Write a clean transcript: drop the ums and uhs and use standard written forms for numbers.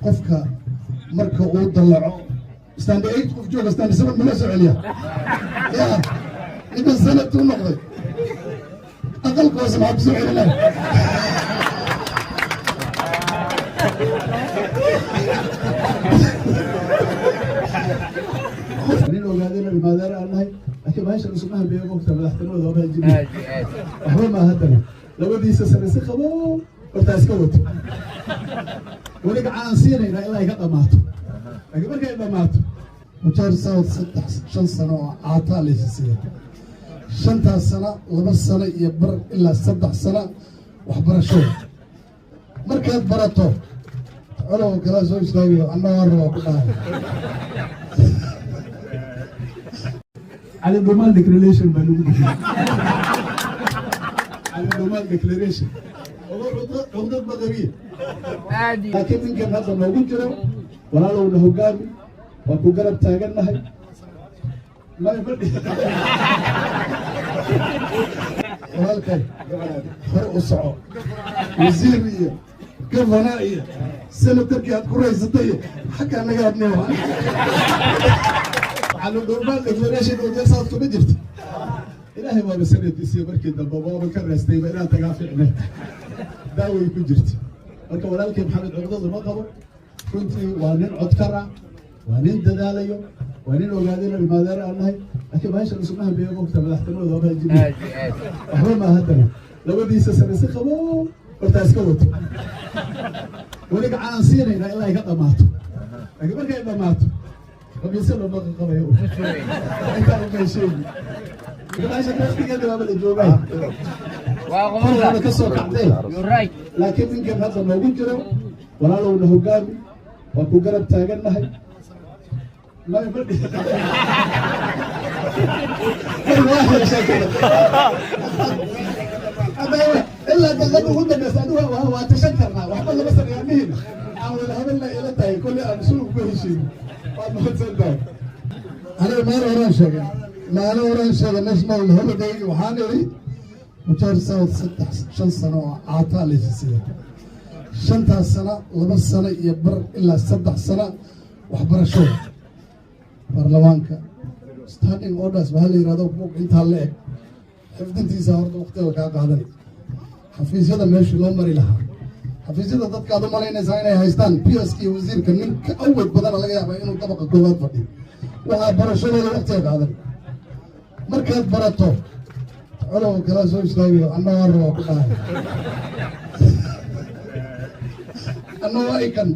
qofka marka uu dalaco stand 8 qof jooga stand 7 ma la soo celiya ya inta sanad uu noqday aqalkoos ma soo celina nin ogaadeen maadaara allahay laakiin meesha usmaha beeyo qofka madaxtinimada waa jiray waxba ma hadana labadiisa sare si qabo horta iska wato wali gacan siinayna ilaa ay ka dhamaato laakiin markay dhamaato mujaar saad 5 sano oo aataa leesisiya 5 sano 2 sano iyo bar ilaa 3 sano waxbarasho markaad barato culaw kala soo islaayo annaga rabo ku dhahay على الضمان ديكلاريشن بنقول على الضمان ديكلاريشن عقدة بغبية لكن يمكن هذا موجود جرا ولا لو له قابل وأكو قرب تاجرنا هاي ما يفرق وهالكاي فرق الصعود وزيرية كفنائية سنة تركيا كوريا ستية حكى أنا قاعد نوع على الضمان ديكلاريشن وجلسات كم جرت إلهي ما بسنة يصير بركة البابا بكرر استيبا إلى تقافعنا داوي كجرت marka walaalkay maxamed cudud ma qabo runtii waa nin cod kara waa nin dadaalayo waa nin ogaadeen maadaara allahay laakiin meesha usmaha beeyo qofka madaxtinimada waa jiray waxba ma hadana labadiisa sare si qabo horta iska wato wali gacan siinayna ilaa ay ka dhamaato laakiin markay dhamaato qabiisa loo baqo qabayo inta uu sheegay meesha dadkiga waa la joogay وأنا كسر كعدين لكن يمكن هذا موجود جرا ولا لو له قابل وأكو قرب تاجرنا هاي ما يفرق واحد شكله إلا تغلبوا هم نسألوها وهو تشكرنا وحنا مثلا يمين حاول هذا إلى تاي كل أمسوق به شيء ما تصدق أنا ما أوران شيء ما أنا أوران شيء نسمع الهم ده وحاني mujaar saad 5 sano oo aataa leesisiya 5 sano 2 sano iyo bar ilaa 3 sano waxbarasho baarlamaanka standing orders waxa la yiraahdo buug inta la eg xifdintiisa horta waqtiga ka qaadan xafiisyada meesha loo mari lahaa xafiisyada dadka aad u malaynaysaa inay haystaan PSK wasiirka ninka awad badan laga yaabaa inuu tabaqa koobaad fadhiyo waxa barashada waqtiga qaadan markaad barato culaw kala soo islaayo annaga rabo ku dhahay annaga ay kan